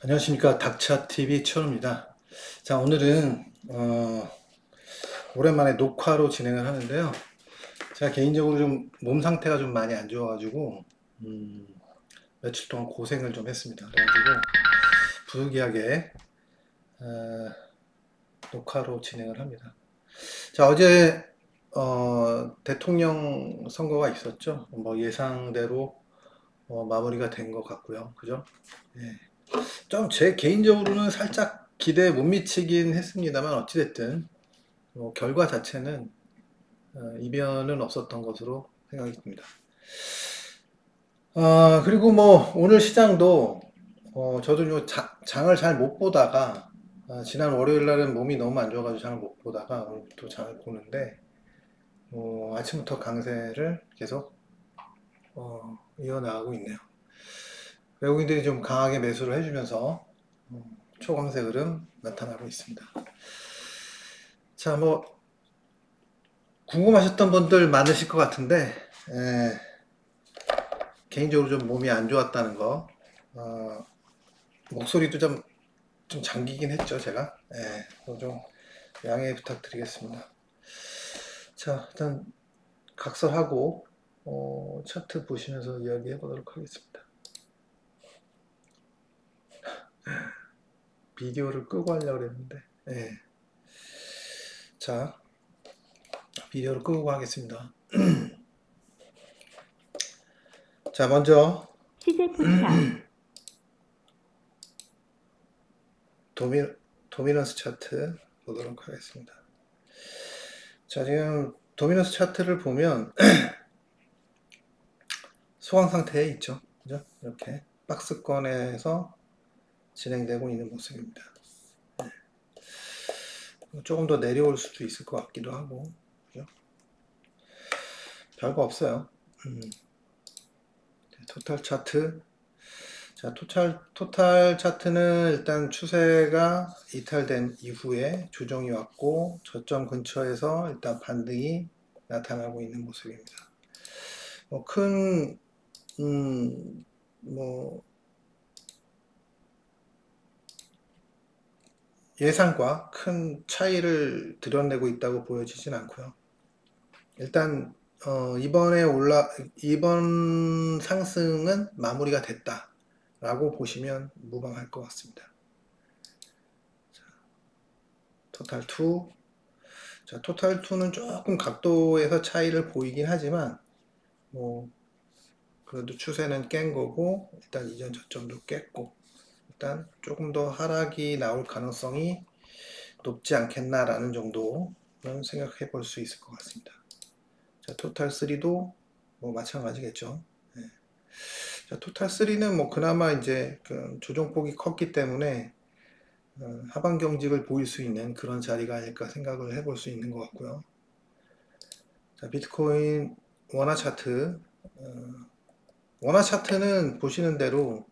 안녕하십니까. 닥차TV 최원우입니다. 자, 오늘은 오랜만에 녹화로 진행을 하는데요. 제가 개인적으로 좀 몸 상태가 좀 많이 안 좋아가지고 며칠 동안 고생을 좀 했습니다. 그래가지고 부득이하게 어, 녹화로 진행을 합니다. 자, 어제 대통령 선거가 있었죠. 뭐 예상대로 마무리가 된 것 같고요. 그죠? 예. 좀 제 개인적으로는 살짝 기대에 못 미치긴 했습니다만 어찌됐든 결과 자체는 이변은 없었던 것으로 생각이 듭니다. 그리고 뭐 오늘 시장도 저도 요 장을 잘 못 보다가 지난 월요일 날은 몸이 너무 안 좋아가지고 장을 못 보다가 오늘부터 장을 보는데 아침부터 강세를 계속 이어나가고 있네요. 외국인들이 좀 강하게 매수를 해주면서 초강세 흐름 나타나고 있습니다. 자, 뭐 궁금하셨던 분들 많으실 것 같은데 개인적으로 좀 몸이 안 좋았다는 거 목소리도 좀 잠기긴 했죠 제가. 좀 양해 부탁드리겠습니다. 자, 일단 각설하고 차트 보시면서 이야기해 보도록 하겠습니다. 비디오를 끄고 하려고 했는데 자, 비디오를 끄고 하겠습니다. 자, 먼저 시세 분석 도미넌스 차트 보도록 하겠습니다. 자, 지금 도미넌스 차트를 보면 소강 상태에 있죠. 그죠? 이렇게 박스권에서 진행되고 있는 모습입니다. 조금 더 내려올 수도 있을 것 같기도 하고, 그죠? 별거 없어요. 토탈 차트. 자, 토탈 차트는 일단 추세가 이탈된 이후에 조정이 왔고, 저점 근처에서 일단 반등이 나타나고 있는 모습입니다. 뭐 예상과 큰 차이를 드러내고 있다고 보여지진 않고요. 일단 이번 상승은 마무리가 됐다라고 보시면 무방할 것 같습니다. 자, 토탈2. 자, 토탈2는 조금 각도에서 차이를 보이긴 하지만 뭐 그래도 추세는 깬 거고 일단 이전 저점도 깼고 일단 조금 더 하락이 나올 가능성이 높지 않겠나라는 정도는 생각해 볼 수 있을 것 같습니다. 자, 토탈3도 뭐 마찬가지겠죠. 자, 토탈3는 뭐 그나마 이제 그 조정폭이 컸기 때문에 하방 경직을 보일 수 있는 그런 자리가 아닐까 생각을 해볼 수 있는 것 같고요. 자, 비트코인 원화 차트. 원화 차트는 보시는 대로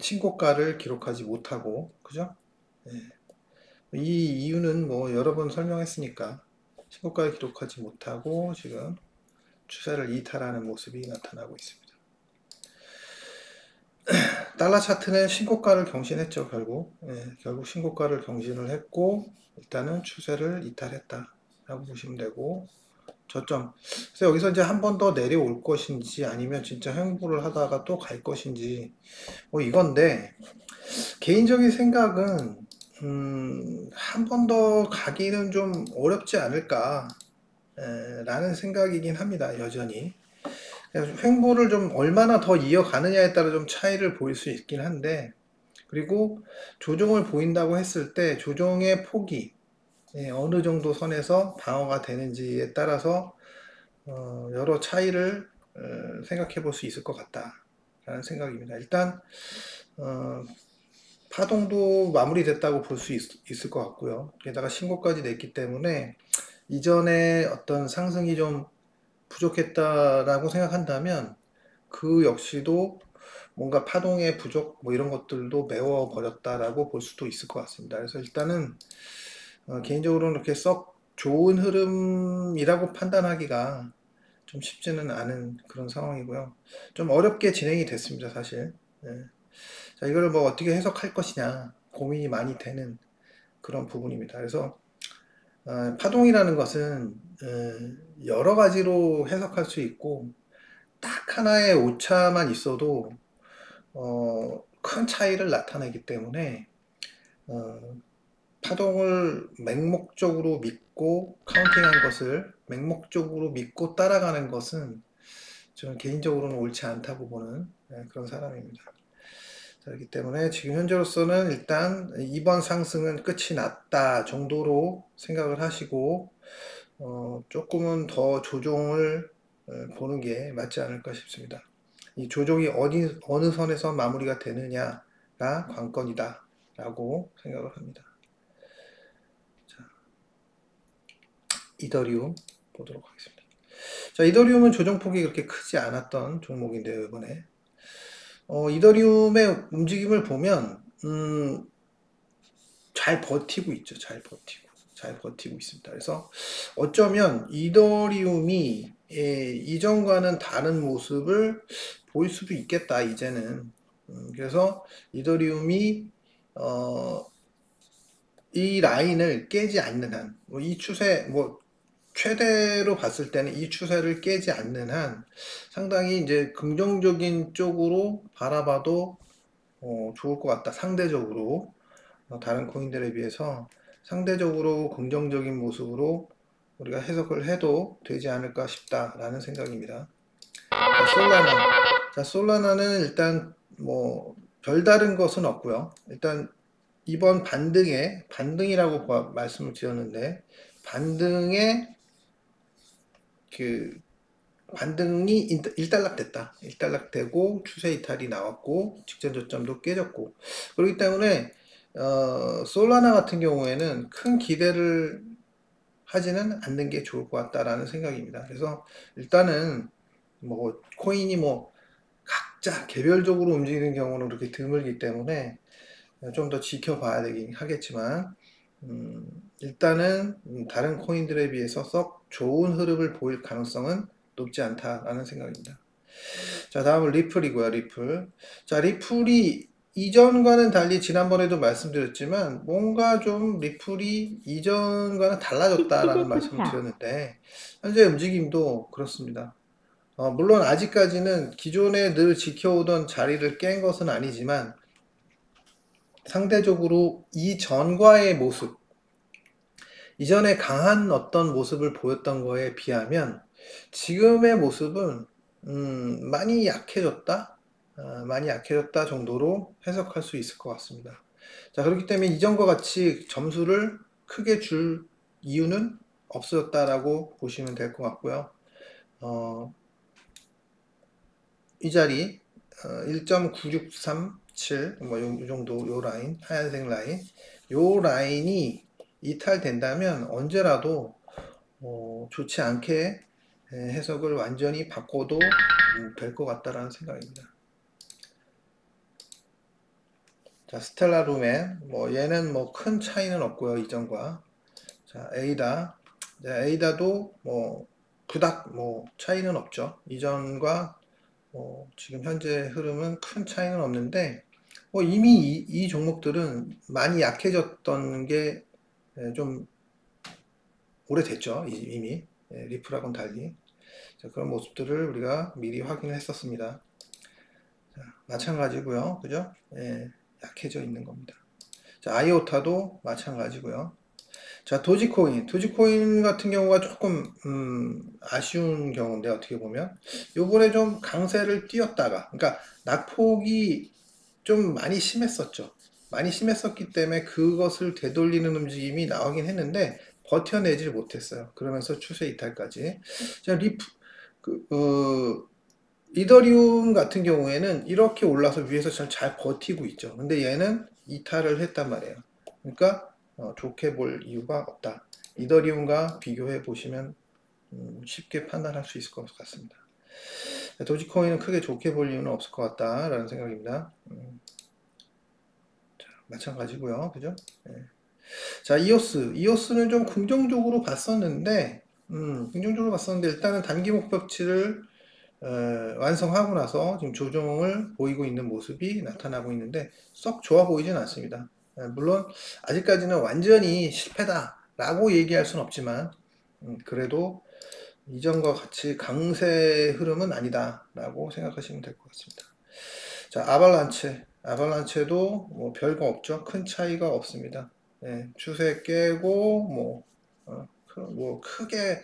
신고가를 기록하지 못하고, 그죠? 이 이유는 뭐 여러 번 설명했으니까 신고가를 기록하지 못하고 지금 추세를 이탈하는 모습이 나타나고 있습니다. 달러 차트는 신고가를 경신했죠. 결국 신고가를 경신을 했고 일단은 추세를 이탈했다라고 보시면 되고 저점. 그래서 여기서 이제 한 번 더 내려올 것인지 아니면 진짜 횡보를 하다가 또 갈 것인지 뭐 이건데 개인적인 생각은 한 번 더 가기는 좀 어렵지 않을까 라는 생각이긴 합니다. 여전히. 횡보를 좀 얼마나 더 이어가느냐에 따라 좀 차이를 보일 수 있긴 한데 그리고 조정을 보인다고 했을 때 조정의 폭이 어느 정도 선에서 방어가 되는지에 따라서 여러 차이를 생각해 볼 수 있을 것 같다라는 생각입니다. 일단 파동도 마무리됐다고 볼 수 있을 것 같고요. 게다가 신고까지 냈기 때문에 이전에 어떤 상승이 좀 부족했다라고 생각한다면 그 역시도 뭔가 파동의 부족 뭐 이런 것들도 메워버렸다라고 볼 수도 있을 것 같습니다. 그래서 일단은 개인적으로는 그렇게 썩 좋은 흐름이라고 판단하기가 좀 쉽지는 않은 그런 상황이고요. 좀 어렵게 진행이 됐습니다, 사실. 자, 이걸 뭐 어떻게 해석할 것이냐 고민이 많이 되는 그런 부분입니다. 그래서 파동이라는 것은 여러 가지로 해석할 수 있고 딱 하나의 오차만 있어도 큰 차이를 나타내기 때문에 파동을 맹목적으로 믿고 카운팅한 것을 맹목적으로 믿고 따라가는 것은 저는 개인적으로는 옳지 않다고 보는 그런 사람입니다. 그렇기 때문에 지금 현재로서는 일단 이번 상승은 끝이 났다 정도로 생각을 하시고 조금은 더 조정을 보는 게 맞지 않을까 싶습니다. 이 조정이 어느 선에서 마무리가 되느냐가 관건이다 라고 생각을 합니다. 자, 이더리움 보도록 하겠습니다. 자, 이더리움은 조정폭이 그렇게 크지 않았던 종목인데요, 이번에. 이더리움의 움직임을 보면, 잘 버티고 있죠. 잘 버티고 있습니다. 그래서 어쩌면 이더리움이 이전과는 다른 모습을 보일 수도 있겠다, 이제는. 그래서 이더리움이 이 라인을 깨지 않는 한, 이 추세, 최대로 봤을 때는 이 추세를 깨지 않는 한 상당히 이제 긍정적인 쪽으로 바라봐도 좋을 것 같다. 상대적으로 다른 코인들에 비해서 상대적으로 긍정적인 모습으로 우리가 해석을 해도 되지 않을까 싶다라는 생각입니다. 자, 솔라나는 일단 뭐 별다른 것은 없고요. 일단 이번 반등이라고 말씀을 드렸는데 반등의 반등이 일단락됐다. 일단락되고 추세 이탈이 나왔고 직전 저점도 깨졌고 그렇기 때문에 솔라나 같은 경우에는 큰 기대를 하지는 않는 게 좋을 것 같다라는 생각입니다. 그래서 일단은 뭐 코인이 뭐 각자 개별적으로 움직이는 경우는 그렇게 드물기 때문에 좀 더 지켜봐야 되긴 하겠지만 일단은 다른 코인들에 비해서 썩 좋은 흐름을 보일 가능성은 높지 않다라는 생각입니다. 자, 다음은 리플이고요. 리플. 자, 리플이 이전과는 달리 지난번에도 말씀드렸지만 뭔가 좀 리플이 이전과는 달라졌다라는 말씀을 드렸는데 현재 움직임도 그렇습니다. 물론 아직까지는 기존에 늘 지켜오던 자리를 깬 것은 아니지만 상대적으로 이전과의 모습, 이전에 강한 어떤 모습을 보였던 거에 비하면 지금의 모습은 많이 약해졌다? 많이 약해졌다 정도로 해석할 수 있을 것 같습니다. 자, 그렇기 때문에 이전과 같이 점수를 크게 줄 이유는 없어졌다라고 보시면 될 것 같고요. 이 자리 1.9637 뭐 요 정도 요 라인 하얀색 라인 요 라인이 이탈된다면 언제라도 좋지 않게 해석을 완전히 바꿔도 될 것 같다라는 생각입니다. 자, 스텔라 루멘 뭐 얘는 뭐 큰 차이는 없고요, 이전과. 자, 에이다. 자, 에이다도 뭐 그닥 뭐 차이는 없죠. 이전과 지금 현재 흐름은 큰 차이는 없는데 이미 이 종목들은 많이 약해졌던 게 좀 오래됐죠. 이미 리플하고는 달리. 자, 그런 모습들을 우리가 미리 확인을 했었습니다. 자, 마찬가지고요. 그죠? 약해져 있는 겁니다. 자, 아이오타도 마찬가지고요. 자, 도지코인 같은 경우가 조금 아쉬운 경우인데 어떻게 보면 요번에 좀 강세를 띄었다가 그러니까 낙폭이 좀 많이 심했었죠. 많이 심했었기 때문에 그것을 되돌리는 움직임이 나오긴 했는데 버텨내질 못했어요. 그러면서 추세 이탈까지. 자, 이더리움 같은 경우에는 이렇게 올라서 위에서 잘 버티고 있죠. 근데 얘는 이탈을 했단 말이에요. 그러니까 좋게 볼 이유가 없다. 이더리움과 비교해 보시면 쉽게 판단할 수 있을 것 같습니다. 도지코인은 크게 좋게 볼 이유는 없을 것 같다라는 생각입니다. 자, 마찬가지고요. 그죠? 자, 이오스는 좀 긍정적으로 봤었는데 일단은 단기 목표치를 완성하고 나서 지금 조정을 보이고 있는 모습이 나타나고 있는데 썩 좋아 보이진 않습니다. 물론 아직까지는 완전히 실패다라고 얘기할 수는 없지만 그래도 이전과 같이 강세 흐름은 아니다라고 생각하시면 될 것 같습니다. 자, 아발란체도 뭐 별거 없죠. 큰 차이가 없습니다. 예, 추세 깨고 뭐 크게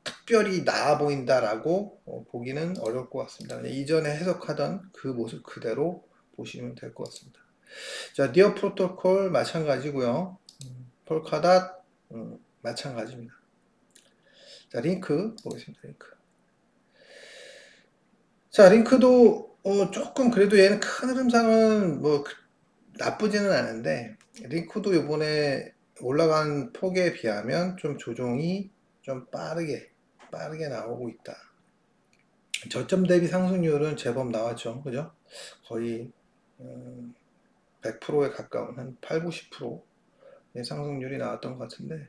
특별히 나아 보인다라고 보기는 어려울 것 같습니다. 이전에 해석하던 그 모습 그대로 보시면 될 것 같습니다. 자, 니어 프로토콜 마찬가지고요. 폴카닷 마찬가지입니다. 자, 링크 보겠습니다. 링크. 자, 링크도 조금 그래도 얘는 큰 흐름상은 뭐 나쁘지는 않은데 링크도 이번에 올라간 폭에 비하면 좀 조정이 좀 빠르게 나오고 있다. 저점 대비 상승률은 제법 나왔죠. 그죠? 거의 100%에 가까운 한 8, 90%의 상승률이 나왔던 것 같은데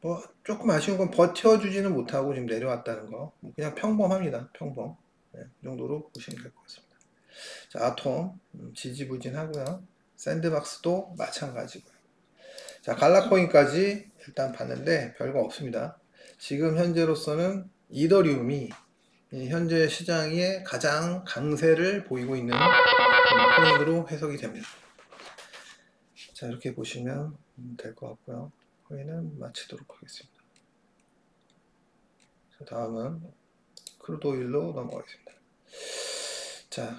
뭐 조금 아쉬운 건 버텨주지는 못하고 지금 내려왔다는 거. 그냥 평범합니다. 평범. 네, 이 정도로 보시면 될 것 같습니다. 자, 아톰 지지부진하고요. 샌드박스도 마찬가지고요. 자, 갈라코인까지 일단 봤는데 별거 없습니다. 지금 현재로서는 이더리움이 현재 시장에 가장 강세를 보이고 있는 코인으로 해석이 됩니다. 자, 이렇게 보시면 될 것 같고요. 코인은 마치도록 하겠습니다. 자, 다음은 크루드오일로 넘어가겠습니다. 자,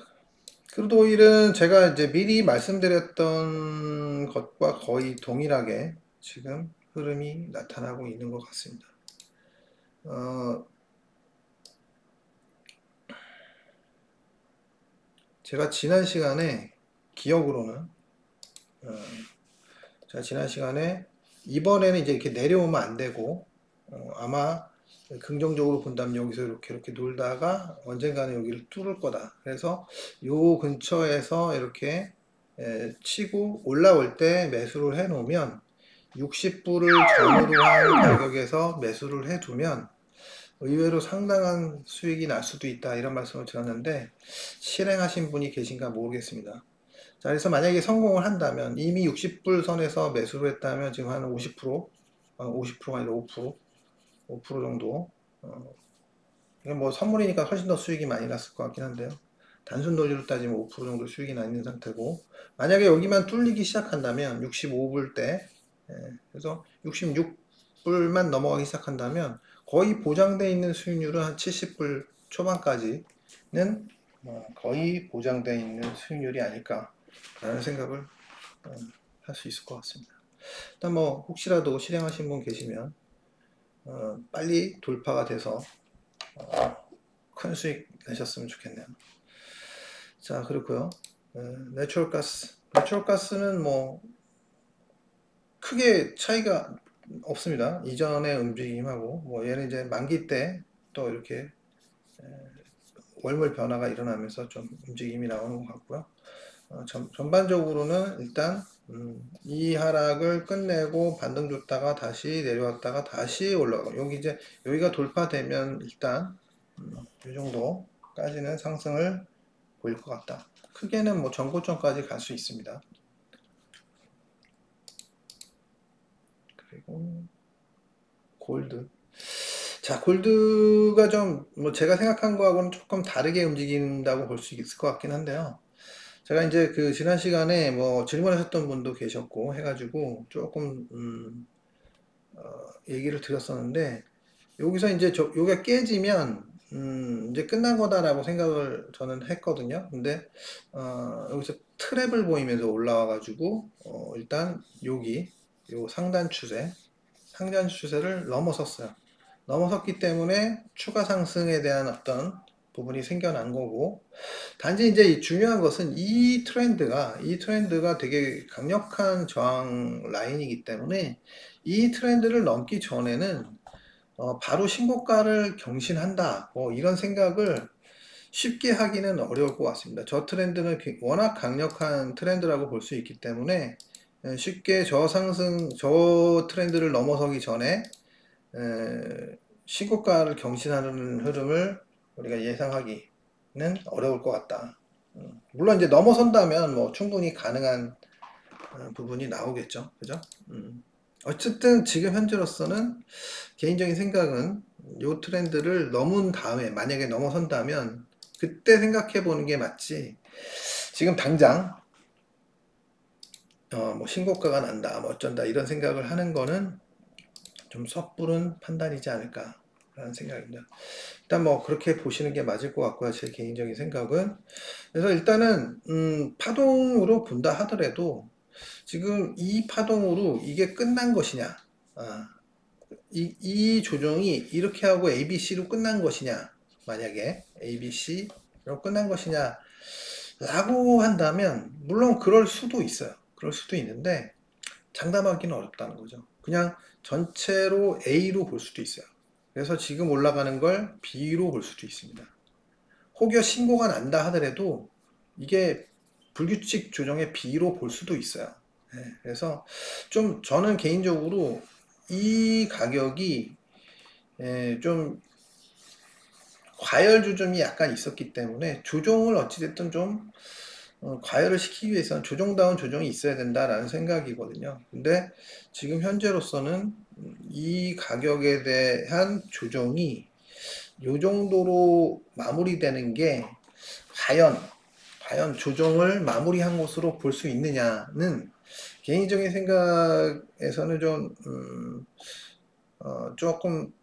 크루드오일은 제가 이제 미리 말씀드렸던 것과 거의 동일하게 지금 흐름이 나타나고 있는 것 같습니다. 제가 지난 시간에 기억으로는 제가 지난 시간에 이번에는 이제 이렇게 내려오면 안 되고 아마 긍정적으로 본다면 여기서 이렇게 놀다가 언젠가는 여기를 뚫을 거다. 그래서 요 근처에서 이렇게 치고 올라올 때 매수를 해 놓으면 60불을 전후로 한 가격에서 매수를 해 두면 의외로 상당한 수익이 날 수도 있다, 이런 말씀을 드렸는데 실행하신 분이 계신가 모르겠습니다. 자, 그래서 만약에 성공을 한다면 이미 60불 선에서 매수를 했다면 지금 한 50%, 50%가 아니라 5% 정도. 이건 뭐 선물이니까 훨씬 더 수익이 많이 났을 것 같긴 한데요. 단순 논리로 따지면 5% 정도 수익이 나 있는 상태고, 만약에 여기만 뚫리기 시작한다면 65불 때, 그래서 66불만 넘어가기 시작한다면 거의 보장되어 있는 수익률은 한 70불 초반까지는 거의 보장되어 있는 수익률이 아닐까라는 생각을 할 수 있을 것 같습니다. 일단 뭐 혹시라도 실행하신 분 계시면 빨리 돌파가 돼서 큰 수익 내셨으면 좋겠네요. 자, 그렇고요. 내추럴가스는 뭐 크게 차이가 없습니다. 이전의 움직임하고 뭐 얘는 이제 만기 때 또 이렇게 월물 변화가 일어나면서 좀 움직임이 나오는 것 같고요. 전반적으로는 일단 이 하락을 끝내고 반등 줬다가 다시 내려왔다가 다시 올라가고 여기가 돌파되면 일단 이 정도까지는 상승을 보일 것 같다. 크게는 뭐 전고점까지 갈 수 있습니다. 그리고 골드. 자, 골드가 좀 뭐 제가 생각한 거하고는 조금 다르게 움직인다고 볼 수 있을 것 같긴 한데요. 제가 이제 그 지난 시간에 뭐 질문하셨던 분도 계셨고 해가지고 조금 얘기를 드렸었는데, 여기서 이제 여기가 깨지면 이제 끝난 거다라고 생각을 저는 했거든요. 근데 여기서 트랩을 보이면서 올라와가지고 일단 요 상단 추세를 넘어섰어요. 넘어섰기 때문에 추가 상승에 대한 어떤 부분이 생겨난 거고, 단지 이제 중요한 것은 이 트렌드가 되게 강력한 저항 라인이기 때문에 이 트렌드를 넘기 전에는 바로 신고가를 경신한다, 뭐 이런 생각을 쉽게 하기는 어려울 것 같습니다. 저 트렌드는 워낙 강력한 트렌드라고 볼 수 있기 때문에 쉽게 저 트렌드를 넘어서기 전에 신고가를 경신하는 흐름을 우리가 예상하기는 어려울 것 같다. 물론 이제 넘어선다면 뭐 충분히 가능한 부분이 나오겠죠. 그죠? 어쨌든 지금 현재로서는 개인적인 생각은 이 트렌드를 넘은 다음에 만약에 넘어선다면 그때 생각해 보는 게 맞지. 지금 당장 뭐 신고가가 난다, 뭐 어쩐다 이런 생각을 하는 거는 좀 섣부른 판단이지 않을까 라는 생각입니다. 일단 뭐 그렇게 보시는 게 맞을 것 같고요. 제 개인적인 생각은. 그래서 일단은 파동으로 본다 하더라도 지금 이 파동으로 이게 끝난 것이냐, 이 조정이 이렇게 하고 ABC로 끝난 것이냐, 만약에 ABC로 끝난 것이냐 라고 한다면 물론 그럴 수도 있어요. 그럴 수도 있는데 장담하기는 어렵다는 거죠. 그냥 전체로 A로 볼 수도 있어요. 그래서 지금 올라가는 걸 B로 볼 수도 있습니다. 혹여 신고가 난다 하더라도 이게 불규칙 조정의 B로 볼 수도 있어요. 네, 그래서 좀 저는 개인적으로 이 가격이 좀 과열 조정이 약간 있었기 때문에 조정을 어찌됐든 좀 과열을 시키기 위해서는 조정다운 조정이 있어야 된다라는 생각이거든요. 근데 지금 현재로서는 이 가격에 대한 조정이 이 정도로 마무리되는 게 과연 조정을 마무리한 것으로 볼 수 있느냐는 개인적인 생각에서는 좀 조금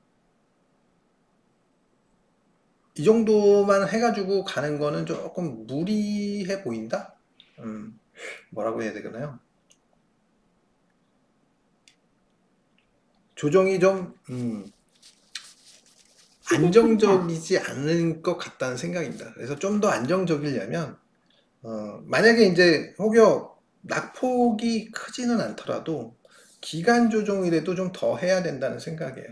이 정도만 해가지고 가는 거는 조금 무리해 보인다? 뭐라고 해야 되나요? 조정이 좀 안정적이지 않은 것 같다는 생각입니다. 그래서 좀 더 안정적이려면 만약에 이제 혹여 낙폭이 크지는 않더라도 기간 조정이라도 좀 더 해야 된다는 생각이에요.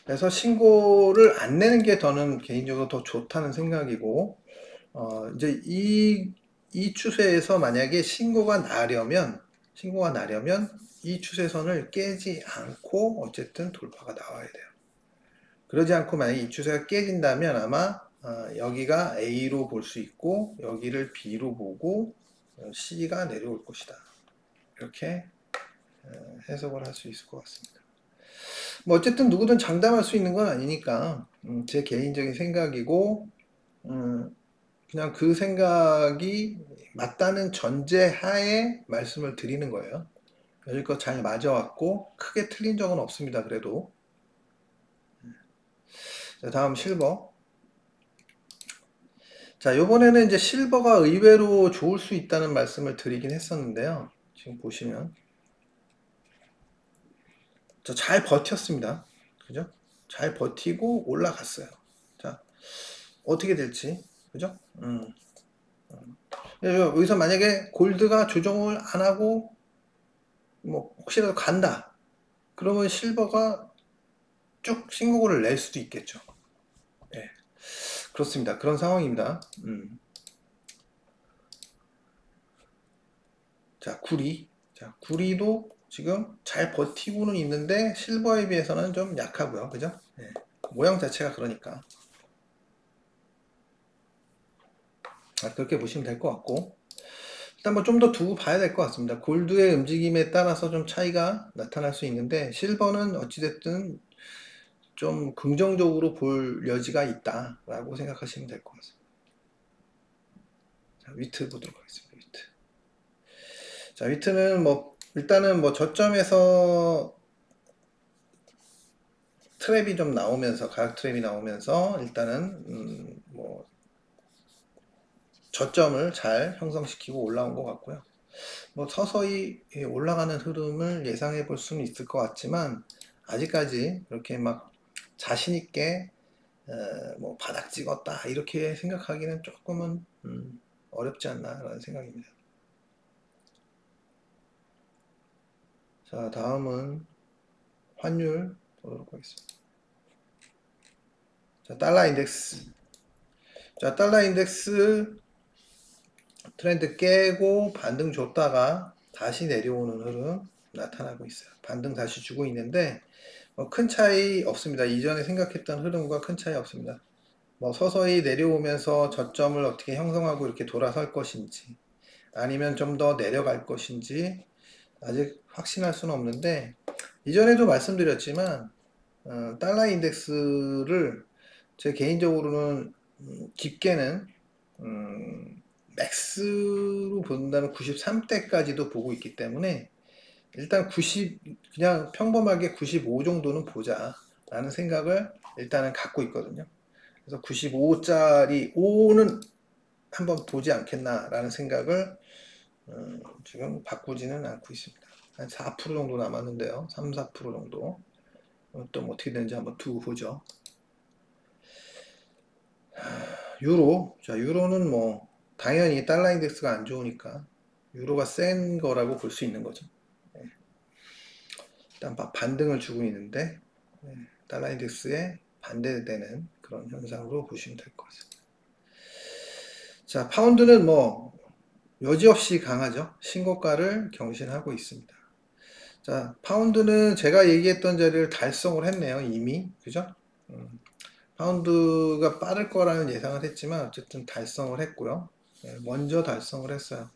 그래서 신고를 안 내는 게 저는 개인적으로 더 좋다는 생각이고 이제 이 추세에서 만약에 신고가 나려면 이 추세선을 깨지 않고 어쨌든 돌파가 나와야 돼요. 그러지 않고 만약에 이 추세가 깨진다면 아마 여기가 A로 볼 수 있고 여기를 B로 보고 C가 내려올 것이다. 이렇게 해석을 할 수 있을 것 같습니다. 뭐 어쨌든 누구든 장담할 수 있는 건 아니니까 제 개인적인 생각이고 그냥 그 생각이 맞다는 전제하에 말씀을 드리는 거예요. 여지껏 잘 맞아왔고 크게 틀린 적은 없습니다. 그래도 자, 다음 실버. 자, 요번에는 이제 실버가 의외로 좋을 수 있다는 말씀을 드리긴 했었는데요. 지금 보시면 잘 버텼습니다. 그죠? 잘 버티고 올라갔어요. 자, 어떻게 될지, 그죠? 여기서 만약에 골드가 조정을 안 하고 뭐 혹시라도 간다. 그러면 실버가 쭉 신고를 낼 수도 있겠죠. 네, 그렇습니다. 그런 상황입니다. 자, 구리. 자, 구리도 지금 잘 버티고는 있는데 실버에 비해서는 좀 약하고요. 그죠? 네, 모양 자체가 그러니까. 그렇게 보시면 될 것 같고. 일단 뭐 좀 더 두고 봐야 될 것 같습니다. 골드의 움직임에 따라서 좀 차이가 나타날 수 있는데 실버는 어찌됐든 좀 긍정적으로 볼 여지가 있다라고 생각하시면 될 것 같습니다. 자, 위트 보도록 하겠습니다. 위트. 자, 위트는 뭐 일단은 뭐 저점에서 트랩이 좀 나오면서 가격 트랩이 나오면서 일단은 뭐 저점을 잘 형성시키고 올라온 것 같고요. 뭐 서서히 올라가는 흐름을 예상해 볼 수는 있을 것 같지만 아직까지 그렇게 막 자신 있게 뭐 바닥 찍었다 이렇게 생각하기는 조금은 어렵지 않나 라는 생각입니다. 자, 다음은 환율 보도록 하겠습니다. 자, 달러 인덱스. 자, 달러 인덱스 트렌드 깨고 반등 줬다가 다시 내려오는 흐름 나타나고 있어요. 반등 다시 주고 있는데 큰 차이 없습니다. 이전에 생각했던 흐름과 큰 차이 없습니다. 뭐 서서히 내려오면서 저점을 어떻게 형성하고 이렇게 돌아설 것인지 아니면 좀 더 내려갈 것인지 아직 확신할 수는 없는데, 이전에도 말씀드렸지만 달러 인덱스를 제 개인적으로는 깊게는 맥스로 본다면 93대까지도 보고 있기 때문에 일단 90, 그냥 평범하게 95 정도는 보자 라는 생각을 일단은 갖고 있거든요. 그래서 95짜리 5는 한번 보지 않겠나 라는 생각을 지금 바꾸지는 않고 있습니다. 한 4% 정도 남았는데요. 3, 4% 정도. 또 뭐 어떻게 되는지 한번 두고 보죠. 유로. 자, 유로는 뭐 당연히 달러 인덱스가 안 좋으니까 유로가 센 거라고 볼 수 있는 거죠. 일단 반등을 주고 있는데 달러 인덱스에 반대되는 그런 현상으로 보시면 될 것 같습니다. 자, 파운드는 뭐 여지없이 강하죠. 신고가를 경신하고 있습니다. 자, 파운드는 제가 얘기했던 자리를 달성을 했네요. 이미. 그죠? 파운드가 빠를 거라는 예상을 했지만 어쨌든 달성을 했고요. 먼저 달성을 했어요.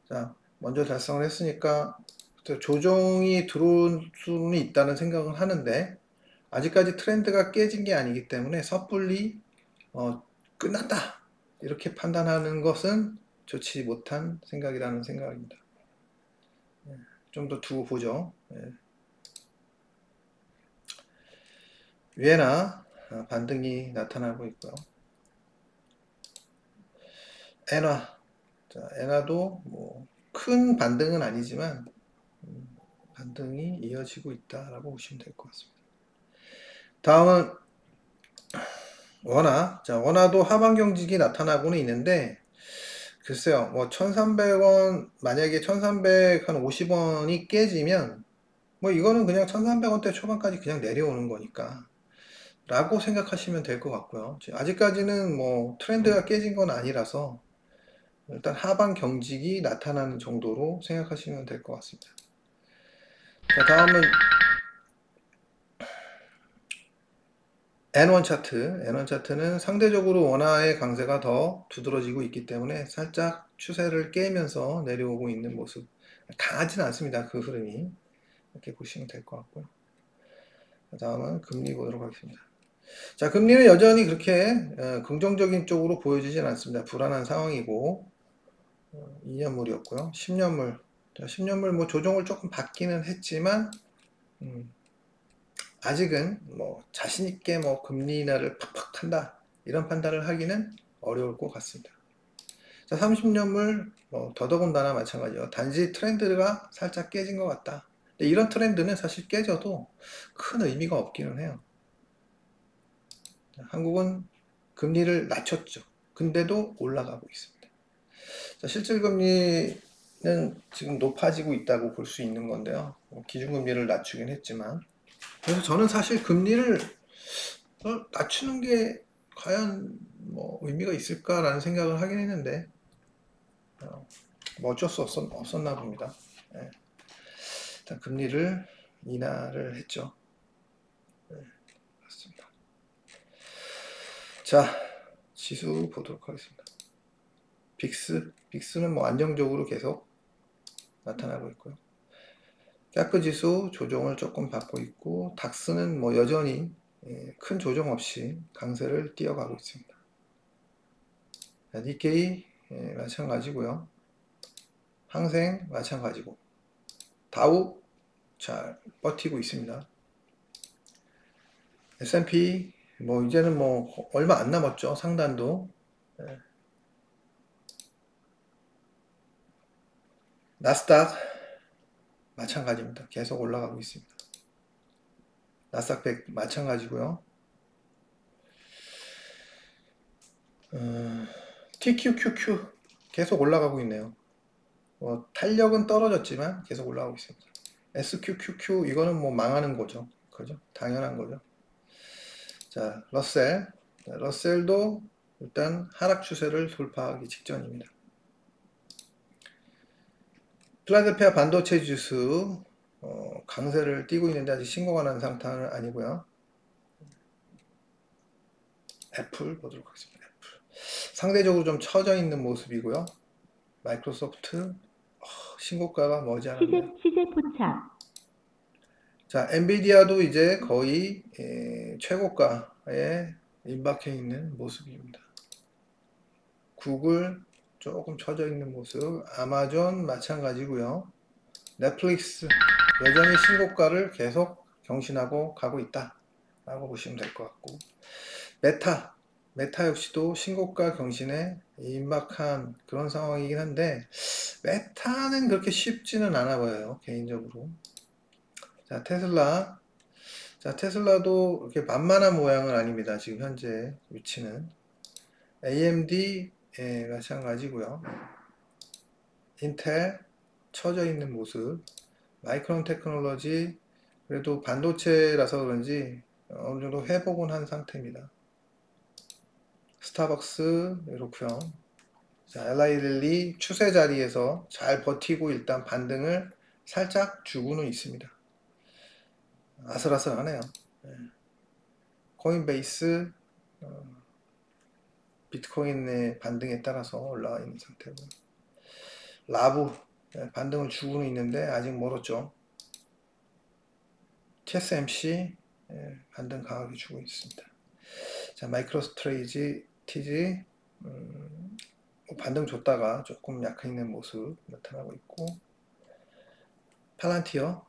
자, 먼저 달성을 했으니까 조정이 들어올 수는 있다는 생각을 하는데 아직까지 트렌드가 깨진 게 아니기 때문에 섣불리 끝났다 이렇게 판단하는 것은 좋지 못한 생각이라는 생각입니다. 좀 더 두고 보죠. 위에나 반등이 나타나고 있고요. 엔화. 자, 엔화도 뭐 큰 반등은 아니지만 반등이 이어지고 있다라고 보시면 될 것 같습니다. 다음은 원화. 자, 원화도 하방 경직이 나타나고는 있는데 글쎄요. 뭐 1,300원 만약에 1,350원이 깨지면 뭐 이거는 그냥 1,300원대 초반까지 그냥 내려오는 거니까 라고 생각하시면 될 것 같고요. 아직까지는 뭐 트렌드가 깨진 건 아니라서 일단 하방 경직이 나타나는 정도로 생각하시면 될 것 같습니다. 자, 다음은 N1 차트. N1 차트는 상대적으로 원화의 강세가 더 두드러지고 있기 때문에 살짝 추세를 깨면서 내려오고 있는 모습. 강하지는 않습니다. 그 흐름이. 이렇게 보시면 될 것 같고요. 다음은 금리 보도록 하겠습니다. 자, 금리는 여전히 그렇게 긍정적인 쪽으로 보여지진 않습니다. 불안한 상황이고 2년물이었고요. 10년물. 자, 10년물 뭐 조정을 조금 받기는 했지만 아직은 뭐 자신 있게 뭐 금리 인하를 팍팍 한다 이런 판단을 하기는 어려울 것 같습니다. 자, 30년물 뭐 더더군다나 마찬가지요. 단지 트렌드가 살짝 깨진 것 같다. 근데 이런 트렌드는 사실 깨져도 큰 의미가 없기는 해요. 한국은 금리를 낮췄죠. 근데도 올라가고 있습니다. 자, 실질금리는 지금 높아지고 있다고 볼 수 있는 건데요. 기준금리를 낮추긴 했지만 그래서 저는 사실 금리를 낮추는 게 과연 뭐 의미가 있을까라는 생각을 하긴 했는데 뭐 어쩔 수 없었나 봅니다. 네. 일단 금리를 인하를 했죠. 네, 그렇습니다. 자, 지수 보도록 하겠습니다. 빅스는 뭐 안정적으로 계속 나타나고 있고요. 캐크 지수 조정을 조금 받고 있고 닥스는 뭐 여전히 큰 조정 없이 강세를 띄어가고 있습니다. 니케이 마찬가지고요. 항생 마찬가지고 다우 잘 버티고 있습니다. S&P 뭐 이제는 뭐 얼마 안 남았죠. 상단도. 나스닥 마찬가지입니다. 계속 올라가고 있습니다. 나스닥 100 마찬가지고요. TQQQ 계속 올라가고 있네요. 탄력은 떨어졌지만 계속 올라가고 있습니다. SQQQ 이거는 뭐 망하는 거죠. 그죠? 당연한 거죠. 자, 러셀도 일단 하락 추세를 돌파하기 직전입니다. 필라델피아 반도체 지수 강세를 띄고 있는데 아직 신고가 난 상태는 아니고요. 애플 보도록 하겠습니다. 애플. 상대적으로 좀 처져 있는 모습이고요. 마이크로소프트 신고가가 머지않았네요. 시세 포착. 자, 엔비디아도 이제 거의 최고가에 임박해 있는 모습입니다. 구글 조금 처져 있는 모습, 아마존 마찬가지고요. 넷플릭스 여전히 신고가를 계속 경신하고 가고 있다 라고 보시면 될 것 같고, 메타 역시도 신고가 경신에 임박한 그런 상황이긴 한데, 메타는 그렇게 쉽지는 않아 보여요, 개인적으로. 자, 테슬라도 이렇게 만만한 모양은 아닙니다. 지금 현재 위치는. AMD 마찬가지고요. 인텔 처져 있는 모습. 마이크론 테크놀로지 그래도 반도체라서 그런지 어느 정도 회복은 한 상태입니다. 스타벅스 이렇고요. 자, LI릴리 추세 자리에서 잘 버티고 일단 반등을 살짝 주고는 있습니다. 아슬아슬하네요. 코인베이스 비트코인의 반등에 따라서 올라와 있는 상태고, 라브 반등을 주고는 있는데 아직 멀었죠. TSMC 반등 강하게 주고 있습니다. 자, 마이크로스트레이지 TG 반등 줬다가 조금 약해 있는 모습 나타나고 있고, 팔란티어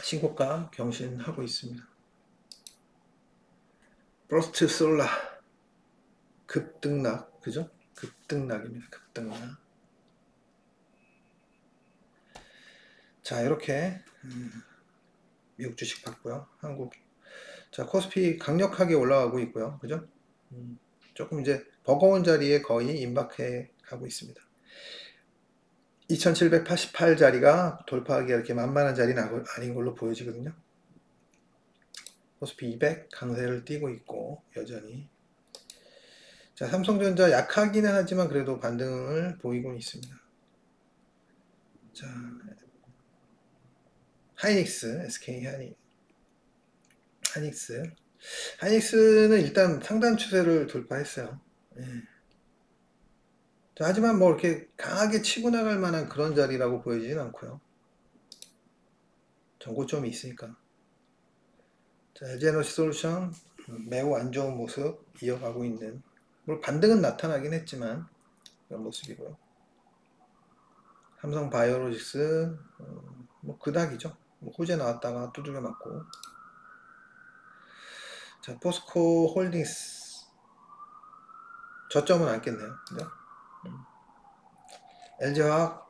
신고가 경신하고 있습니다. 프로스트 솔라 급등락, 그죠? 급등락입니다. 급등락. 자, 이렇게 미국 주식 봤고요. 한국. 자, 코스피 강력하게 올라가고 있고요. 그죠? 조금 이제 버거운 자리에 거의 임박해 가고 있습니다. 2788자리가 돌파하기 이렇게 만만한 자리는 아닌 걸로 보여지거든요. 코스피 200 강세를 띄고 있고 여전히. 자, 삼성전자 약하기는 하지만 그래도 반등을 보이고 있습니다. 자, 하이닉스, SK 하이닉스는 일단 상단 추세를 돌파했어요. 자, 하지만 뭐 이렇게 강하게 치고 나갈 만한 그런 자리라고 보이지는 않고요. 전고점이 있으니까. 자, LG에너지솔루션 매우 안 좋은 모습 이어가고 있는, 물론 반등은 나타나긴 했지만 그런 모습이고요. 삼성바이오로직스 뭐 그닥이죠. 뭐 호재 나왔다가 두들겨 맞고. 자, 포스코 홀딩스 저점은 안겠네요. 그죠? LG화학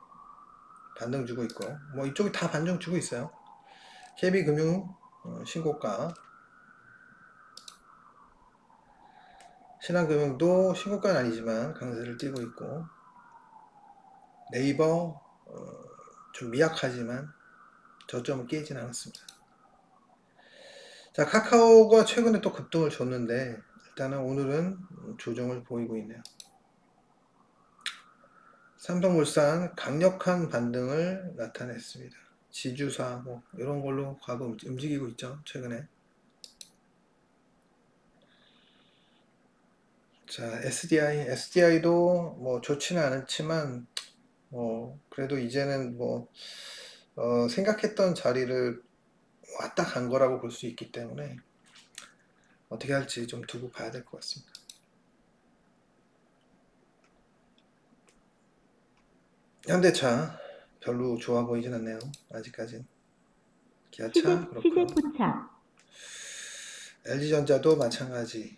반등 주고 있고, 뭐 이쪽이 다 반등 주고 있어요. KB금융 신고가, 신한금융도 신고가는 아니지만 강세를 띄고 있고, 네이버 좀 미약하지만 저점을 깨진 않았습니다. 자, 카카오가 최근에 또 급등을 줬는데 일단은 오늘은 조정을 보이고 있네요. 삼성물산 강력한 반등을 나타냈습니다. 지주사 뭐 이런 걸로 과거 움직이고 있죠, 최근에. 자, SDI도 뭐 좋지는 않지만 그래도 이제는 뭐 생각했던 자리를 왔다 간 거라고 볼 수 있기 때문에 어떻게 할지 좀 두고 봐야 될 것 같습니다. 현대차 별로 좋아 보이진 않네요. 아직까진. 기아차 그렇고요. 시세 포착. LG전자도 마찬가지.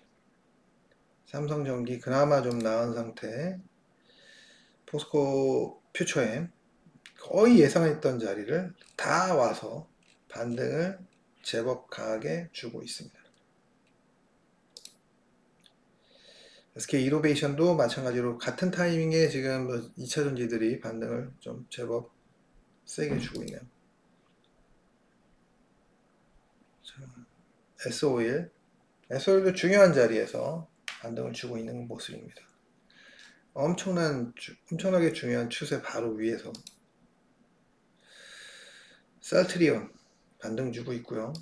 삼성전기 그나마 좀 나은 상태. 포스코 퓨처엠 거의 예상했던 자리를 다 와서 반등을 제법 강하게 주고 있습니다. SK 이노베이션도 마찬가지로 같은 타이밍에 지금 2차전지들이 반등을 좀 제법 세게 주고 있네요. SO일도 중요한 자리에서 반등을 주고 있는 모습입니다. 엄청나게 중요한 추세 바로 위에서. 셀트리온 반등 주고 있고요.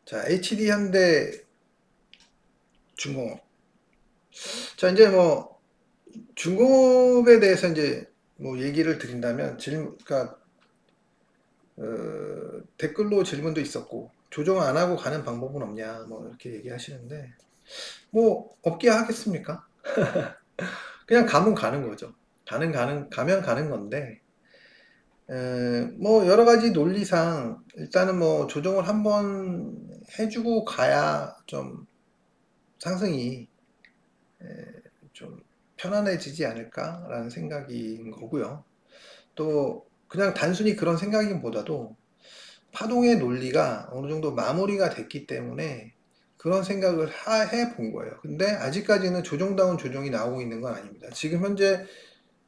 자, HD 현대 중공업. 자, 이제 뭐 중공업에 대해서 이제 뭐 얘기를 드린다면 그러니까 댓글로 질문도 있었고 조정 안 하고 가는 방법은 없냐 뭐 이렇게 얘기하시는데 뭐 없게 하겠습니까? 그냥 가면 가는 거죠. 가면 가는 건데 뭐 여러 가지 논리상 일단은 뭐 조정을 한번 해주고 가야 좀 상승이 좀 편안해지지 않을까라는 생각인 거고요. 또 그냥 단순히 그런 생각보다도 파동의 논리가 어느 정도 마무리가 됐기 때문에 그런 생각을 해 본 거예요. 근데 아직까지는 조정다운 조정이 나오고 있는 건 아닙니다. 지금 현재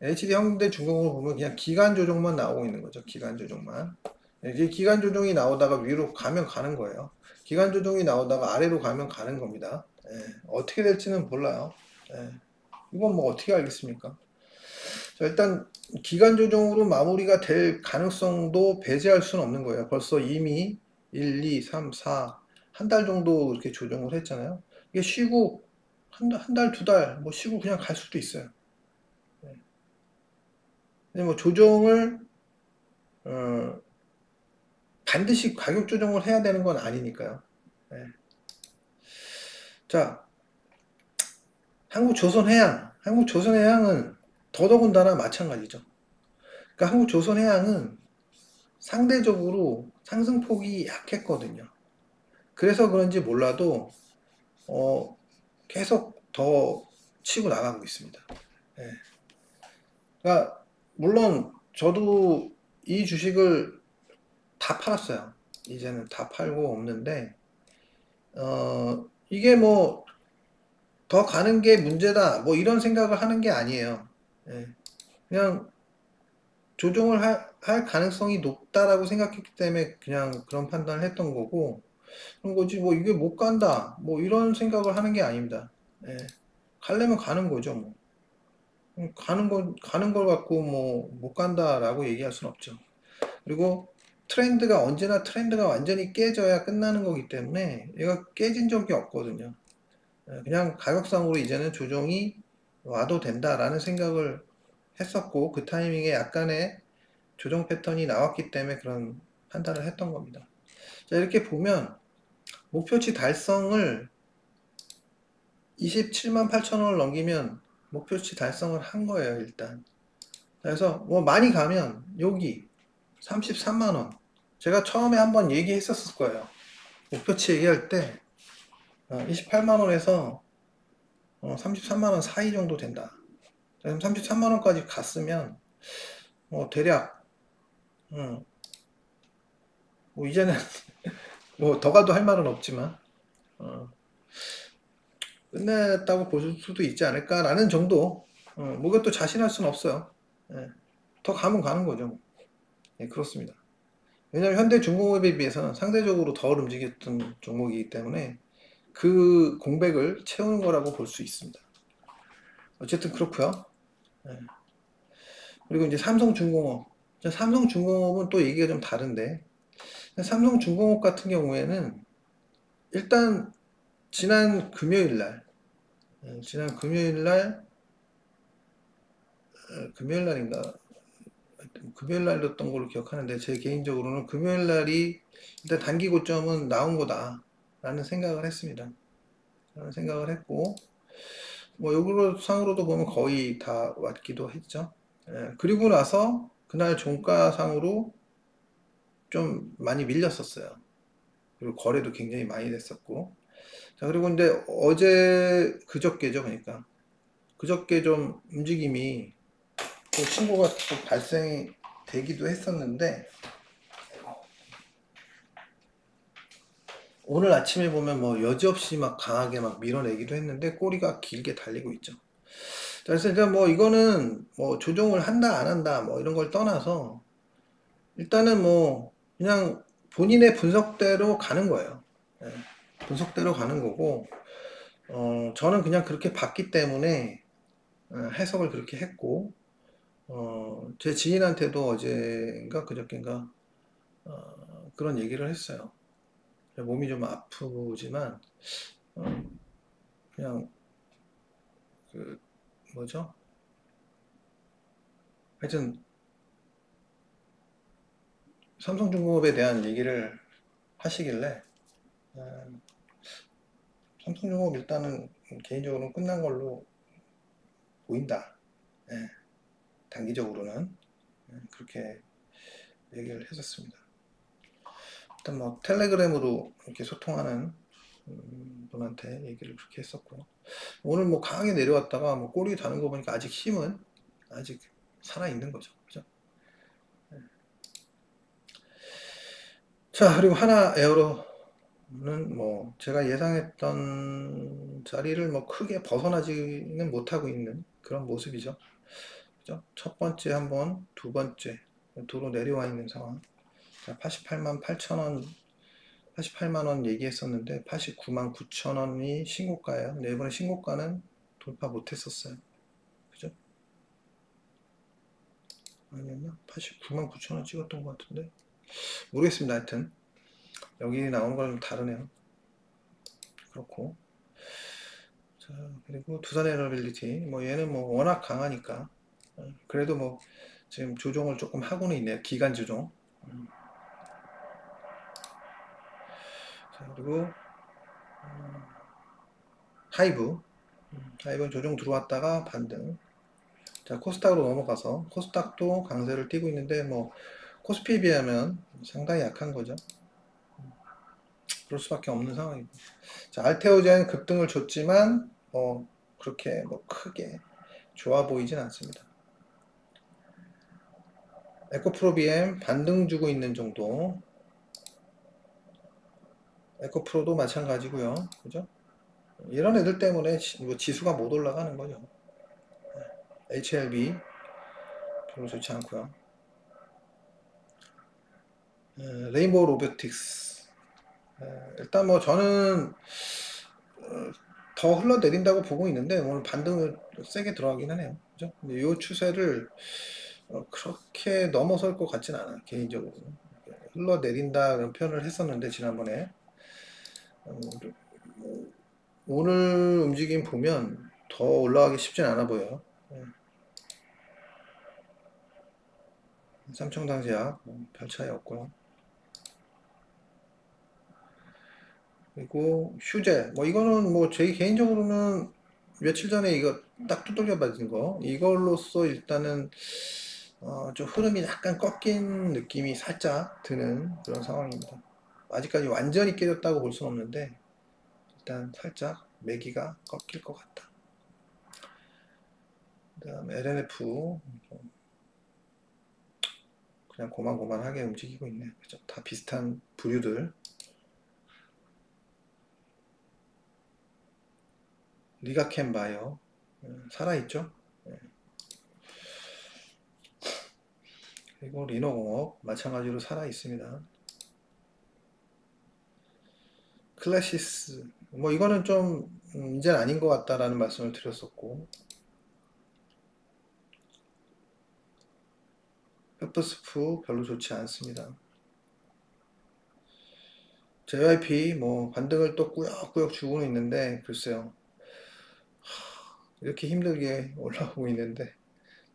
HD 현대 중공업을 보면 그냥 기간 조정만 나오고 있는 거죠. 기간 조정만. 이제 기간 조정이 나오다가 위로 가면 가는 거예요. 기간 조정이 나오다가 아래로 가면 가는 겁니다. 어떻게 될지는 몰라요. 이건 뭐 어떻게 알겠습니까? 자, 일단 기간 조정으로 마무리가 될 가능성도 배제할 수는 없는 거예요. 벌써 이미 1, 2, 3, 4, 한 달 정도 이렇게 조정을 했잖아요. 이게 쉬고 한 달, 두 달, 뭐 쉬고 그냥 갈 수도 있어요. 뭐 조정을 반드시 가격 조정을 해야 되는 건 아니니까요. 자, 한국조선해양은 더더군다나 마찬가지죠. 그러니까 한국조선해양은 상대적으로 상승폭이 약했거든요. 그래서 그런지 몰라도 계속 더 치고 나가고 있습니다. 그러니까 물론 저도 이 주식을 다 팔았어요. 이제는 다 팔고 없는데 이게 뭐 더 가는 게 문제다 뭐 이런 생각을 하는 게 아니에요. 그냥 조정을 할 가능성이 높다라고 생각했기 때문에 그냥 그런 판단을 했던 거고 그런 거지 뭐 이게 못 간다 뭐 이런 생각을 하는 게 아닙니다. 가려면 가는 거죠. 뭐 가는 걸 갖고 뭐 못 간다라고 얘기할 수는 없죠. 그리고 언제나 트렌드가 완전히 깨져야 끝나는 거기 때문에 얘가 깨진 적이 없거든요. 그냥 가격상으로 이제는 조정이 와도 된다라는 생각을 했었고 그 타이밍에 약간의 조정 패턴이 나왔기 때문에 그런 판단을 했던 겁니다. 자, 이렇게 보면 목표치 달성을 27만 8천 원을 넘기면 목표치 달성을 한 거예요, 일단. 그래서 뭐 많이 가면 여기 33만 원. 제가 처음에 한번 얘기했었을 거예요. 목표치 얘기할 때 28만 원에서 33만 원 사이 정도 된다. 그럼 33만 원까지 갔으면 대략 뭐 이제는 뭐 더 가도 할 말은 없지만 끝냈다고 볼 수도 있지 않을까라는 정도. 뭐 그것도 자신할 수는 없어요. 더 가면 가는 거죠. 그렇습니다. 왜냐하면 현대중공업에 비해서는 상대적으로 덜 움직였던 종목이기 때문에 그 공백을 채우는 거라고 볼 수 있습니다. 어쨌든 그렇고요. 그리고 이제 삼성중공업. 삼성중공업은 또 얘기가 좀 다른데 삼성중공업 같은 경우에는 일단 지난 금요일날 금요일날인가 금요일날이었던 걸로 기억하는데 제 개인적으로는 금요일날이 일단 단기 고점은 나온 거다 라는 생각을 했습니다. 라는 생각을 했고 뭐 요구로 상으로도 보면 거의 다 왔기도 했죠. 그리고 나서 그날 종가상으로 좀 많이 밀렸었어요. 그리고 거래도 굉장히 많이 됐었고 자 그리고 근데 그저께죠. 그러니까 그저께 좀 움직임이 또 신고가 또 발생이 되기도 했었는데 오늘 아침에 보면 뭐 여지없이 막 강하게 막 밀어내기도 했는데 꼬리가 길게 달리고 있죠. 그래서 일단 뭐 이거는 뭐 조정을 한다 안 한다 뭐 이런 걸 떠나서 일단은 뭐 그냥 본인의 분석대로 가는 거예요. 분석대로 가는 거고 저는 그냥 그렇게 봤기 때문에 해석을 그렇게 했고 제 지인한테도 어제인가 그저께인가 그런 얘기를 했어요. 몸이 좀 아프지만 그냥 그 뭐죠? 하여튼 삼성중공업에 대한 얘기를 하시길래 삼성중공업 일단은 개인적으로는 끝난 걸로 보인다. 예, 단기적으로는 그렇게 얘기를 했었습니다. 일단 뭐 텔레그램으로 이렇게 소통하는 분한테 얘기를 그렇게 했었고요. 오늘 뭐 강하게 내려왔다가 뭐 꼬리 다는 거 보니까 아직 힘은 아직 살아 있는 거죠. 그죠? 자, 그리고 하나 에어로는 뭐 제가 예상했던 자리를 뭐 크게 벗어나지는 못하고 있는 그런 모습이죠. 그죠? 첫 번째 한 번, 두 번째 도로 내려와 있는 상황. 자, 88만 8천 원, 88만 원 얘기했었는데 89만 9천 원이 신고가예요. 근데 이번에 신고가는 돌파 못했었어요. 그죠? 아니었나? 89만 9천 원 찍었던 것 같은데 모르겠습니다. 하여튼 여기 나오는 거랑 좀 다르네요. 그렇고 자, 그리고 두산 에너빌리티 뭐 얘는 뭐 워낙 강하니까 그래도 뭐 지금 조정을 조금 하고는 있네요. 기간 조정. 자, 그리고 하이브는 조정 들어왔다가 반등. 자, 코스닥으로 넘어가서 코스닥도 강세를 띠고 있는데 뭐 코스피에 비하면 상당히 약한 거죠. 그럴 수밖에 없는 상황입니다. 자, 알테오젠 급등을 줬지만 그렇게 뭐 크게 좋아 보이진 않습니다. 에코프로 BM 반등 주고 있는 정도. 에코프로도 마찬가지고요. 그죠? 이런 애들 때문에 지수가 못 올라가는 거죠. HLB 별로 좋지 않고요. 레인보우 로보틱스 일단 뭐 저는 더 흘러내린다고 보고 있는데 오늘 반등을 세게 들어가긴 하네요. 그죠? 근데 이 추세를 그렇게 넘어설 것 같진 않아요. 개인적으로 흘러내린다 그런 표현을 했었는데 지난번에 오늘 움직임 보면 더 올라가기 쉽진 않아 보여요. 삼청당제약 별 차이 없고요. 그리고 휴재 뭐 이거는 뭐 제 개인적으로는 며칠 전에 이거 딱 두들겨 맞은 거 이걸로써 일단은 좀 흐름이 약간 꺾인 느낌이 살짝 드는 그런 상황입니다. 아직까지 완전히 깨졌다고 볼 수는 없는데 일단 살짝 매기가 꺾일 것 같다. 그 다음에 LNF 그냥 고만고만하게 움직이고 있네요. 그죠? 다 비슷한 부류들. 리가캔바이오 살아있죠. 그리고 리노공업 마찬가지로 살아있습니다. 클래시스 뭐 이거는 좀 이제는 아닌 것 같다라는 말씀을 드렸었고 페퍼스프 별로 좋지 않습니다. JYP 뭐 반등을 또 꾸역꾸역 주고는 있는데 글쎄요 이렇게 힘들게 올라오고 있는데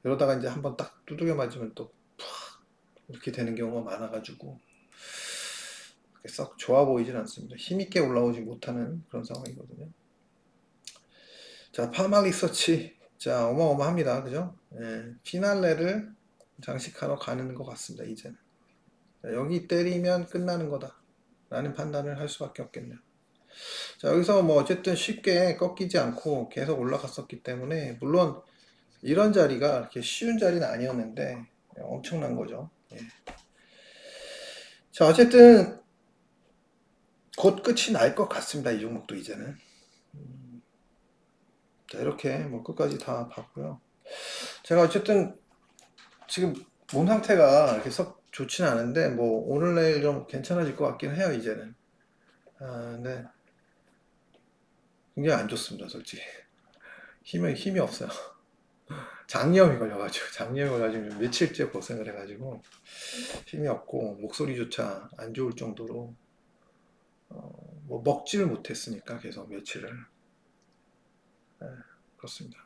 이러다가 이제 한번 딱 두들겨 맞으면 또 이렇게 되는 경우가 많아가지고 썩 좋아 보이진 않습니다. 힘있게 올라오지 못하는 그런 상황이거든요. 자, 파마리서치 자 어마어마합니다. 그죠? 피날레를 장식하러 가는 것 같습니다. 이제는 자, 여기 때리면 끝나는 거다 라는 판단을 할 수밖에 없겠네요. 자, 여기서 뭐 어쨌든 쉽게 꺾이지 않고 계속 올라갔었기 때문에 물론 이런 자리가 이렇게 쉬운 자리는 아니었는데 엄청난 거죠. 자, 어쨌든 곧 끝이 날 것 같습니다. 이 종목도 이제는. 자, 이렇게 뭐 끝까지 다 봤고요. 제가 어쨌든 지금 몸 상태가 이렇게 썩 좋지는 않은데 뭐 오늘 내일 좀 괜찮아질 것 같긴 해요. 이제는. 근데 굉장히 안 좋습니다. 솔직히 힘이 없어요. 장염이 걸려가지고 며칠째 고생을 해가지고 힘이 없고 목소리조차 안 좋을 정도로 뭐 먹지를 못했으니까 계속 며칠을. 네, 그렇습니다.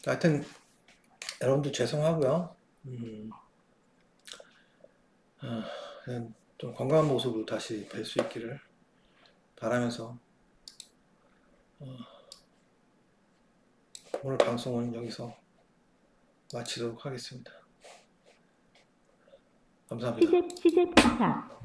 하여튼 여러분들 죄송하고요. 그냥 좀 건강한 모습으로 다시 뵐 수 있기를 바라면서 오늘 방송은 여기서 마치도록 하겠습니다. 감사합니다. 시제 포착.